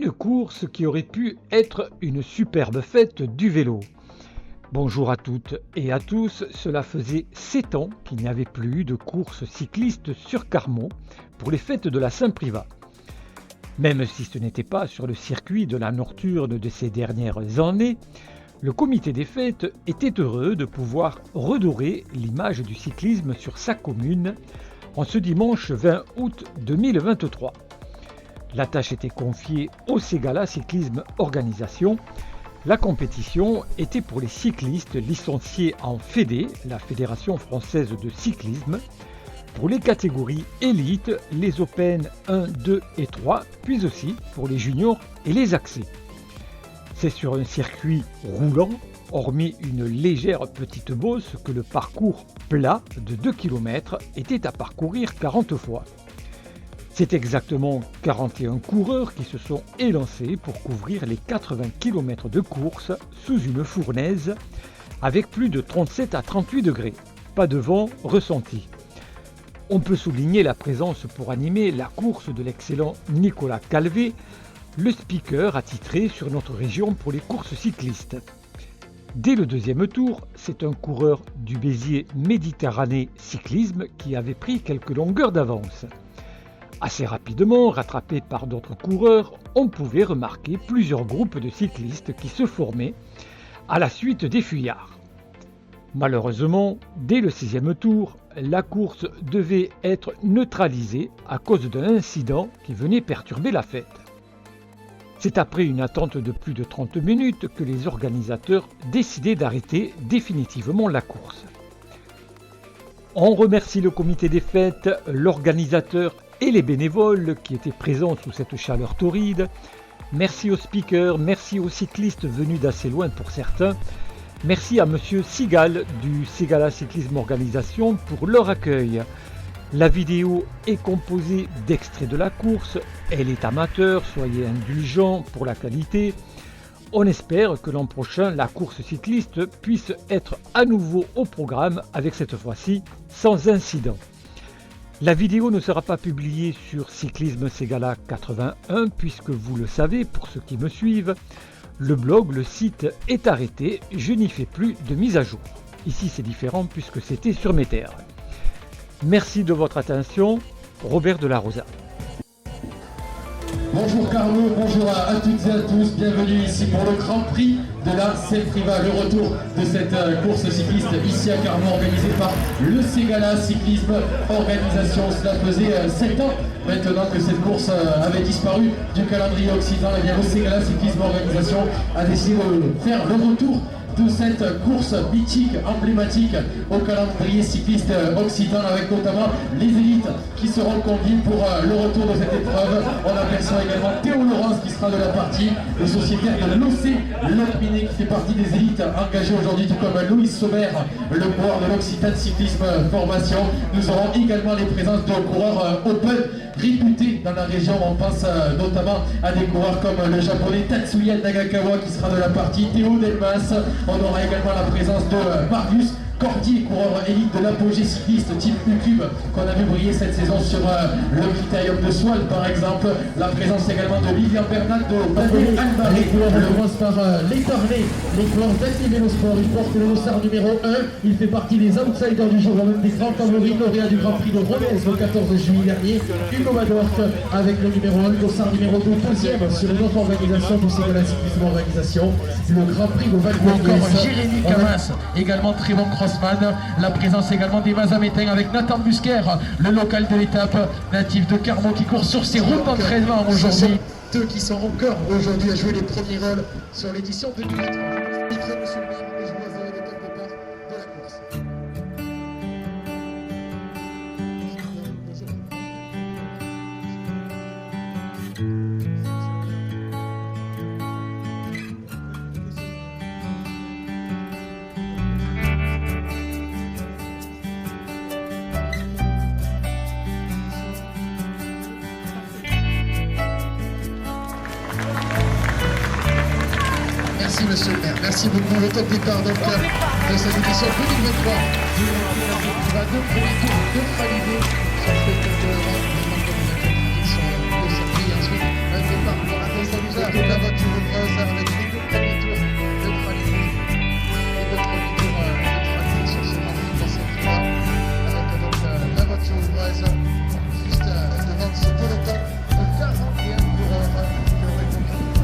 Une course qui aurait pu être une superbe fête du vélo. Bonjour à toutes et à tous, cela faisait 7 ans qu'il n'y avait plus eu de course cycliste sur Carmont pour les fêtes de la Saint-Privat. Même si ce n'était pas sur le circuit de la Nocturne de ces dernières années, le comité des fêtes était heureux de pouvoir redorer l'image du cyclisme sur sa commune en ce dimanche 20 août 2023. La tâche était confiée au Ségala Cyclisme Organisation. La compétition était pour les cyclistes licenciés en FEDE, la Fédération Française de Cyclisme, pour les catégories élites, les Open 1, 2 et 3, puis aussi pour les juniors et les accès. C'est sur un circuit roulant, hormis une légère petite bosse, que le parcours plat de 2 km était à parcourir 40 fois. C'est exactement 41 coureurs qui se sont élancés pour couvrir les 80 km de course sous une fournaise avec plus de 37 à 38 degrés. Pas de vent ressenti. On peut souligner la présence pour animer la course de l'excellent Nicolas Calvé, le speaker attitré sur notre région pour les courses cyclistes. Dès le deuxième tour, c'est un coureur du Béziers Méditerranée Cyclisme qui avait pris quelques longueurs d'avance. Assez rapidement, rattrapé par d'autres coureurs, on pouvait remarquer plusieurs groupes de cyclistes qui se formaient à la suite des fuyards. Malheureusement, dès le 6e tour, la course devait être neutralisée à cause d'un incident qui venait perturber la fête. C'est après une attente de plus de 30 minutes que les organisateurs décidaient d'arrêter définitivement la course. On remercie le comité des fêtes, l'organisateur et les bénévoles qui étaient présents sous cette chaleur torride. Merci aux speakers, merci aux cyclistes venus d'assez loin pour certains. Merci à Monsieur Sigal du Ségala Cyclisme Organisation pour leur accueil. La vidéo est composée d'extraits de la course, elle est amateur, soyez indulgents pour la qualité. On espère que l'an prochain, la course cycliste puisse être à nouveau au programme, avec cette fois-ci sans incident. La vidéo ne sera pas publiée sur Cyclisme Ségala 81 puisque vous le savez pour ceux qui me suivent, le blog, le site est arrêté, je n'y fais plus de mise à jour. Ici c'est différent puisque c'était sur mes terres. Merci de votre attention, Robert de la Rosa. Bonjour Carlo, bonjour à toutes et à tous, bienvenue ici pour le Grand Prix de la Saint-Privat, le retour de cette course cycliste ici à Carmont organisée par le Ségala Cyclisme Organisation. Cela faisait 7 ans maintenant que cette course avait disparu du calendrier occitan. Et bien le Ségala Cyclisme Organisation a décidé de faire le retour de cette course mythique, emblématique au calendrier cycliste occitan, avec notamment les élites qui seront conviées pour le retour de cette épreuve. On aperçoit également Théo Laurence qui sera de la partie, le sociétaire de l'OC Locminé qui fait partie des élites engagées aujourd'hui, tout comme Louis Sommer, le coureur de l'Occitane Cyclisme Formation. Nous aurons également les présences de coureurs Open réputés dans la région. On pense notamment à des coureurs comme le japonais Tatsuya Nagakawa qui sera de la partie, Théo Delmas. On aura également la présence de Marius Cordier, coureur élite de l'apogée cycliste type U-Cube qu'on a vu briller cette saison sur le critérium de Soile par exemple. La présence également de Lilian Bernat, de Daniel Albaré, le commence par l'Étarné, les coureurs d'Active Vélosport. Il porte le dossard numéro 1, il fait partie des outsiders du jour, même des grands favoris, lauréat du Grand Prix de Rodez le 14 juillet dernier. Hugo Madorf avec le numéro 1, le dossard numéro 2, deuxième sur une autre organisation du Ségala Cyclisme Organisation, le Grand Prix de Val encore Jérémy Camas, également très bon crossman. La présence également des Mazamétains avec Nathan Busquer, le local de l'étape, natif de Carmont qui court sur ses routes d'entraînement aujourd'hui. Ceux qui sont encore aujourd'hui à jouer les premiers rôles sur l'édition 2023. Monsieur le maire, et je vous avais le top départ de la course. Merci monsieur le maire, merci beaucoup. Le top départ donc de cette édition 2023 qui va deux premiers tours neutralisés sur le spectateur des membres de la communauté qui sont au circuit. Ensuite, un départ pour la la voiture ouvreuse avec les deux premiers tours neutralisés et le premier tour neutralisé sur ce Grand Prix de la Seine-Riva avec donc la voiture ouvreuse juste devant ce peloton de 41 coureurs qui auraient compris.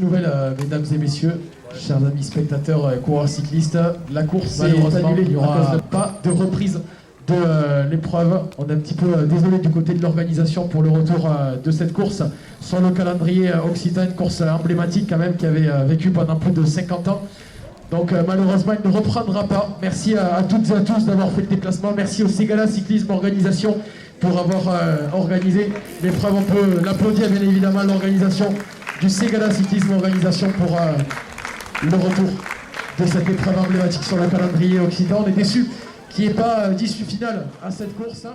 nouvelle, mesdames et messieurs, chers amis spectateurs, coureurs cyclistes. La course est annulée, il n'y aura pas de reprise de l'épreuve. On est un petit peu désolé du côté de l'organisation pour le retour de cette course sur le calendrier occitan, une course emblématique quand même qui avait vécu pendant plus de 50 ans. Donc malheureusement il ne reprendra pas. Merci à toutes et à tous d'avoir fait le déplacement. Merci au Ségala Cyclisme Organisation pour avoir organisé l'épreuve. On peut l'applaudir bien évidemment, l'organisation du Ségala Cyclisme Organisation pour le retour de cette épreuve emblématique sur le calendrier occitan. On est déçus qu'il n'y ait pas d'issue finale à cette course.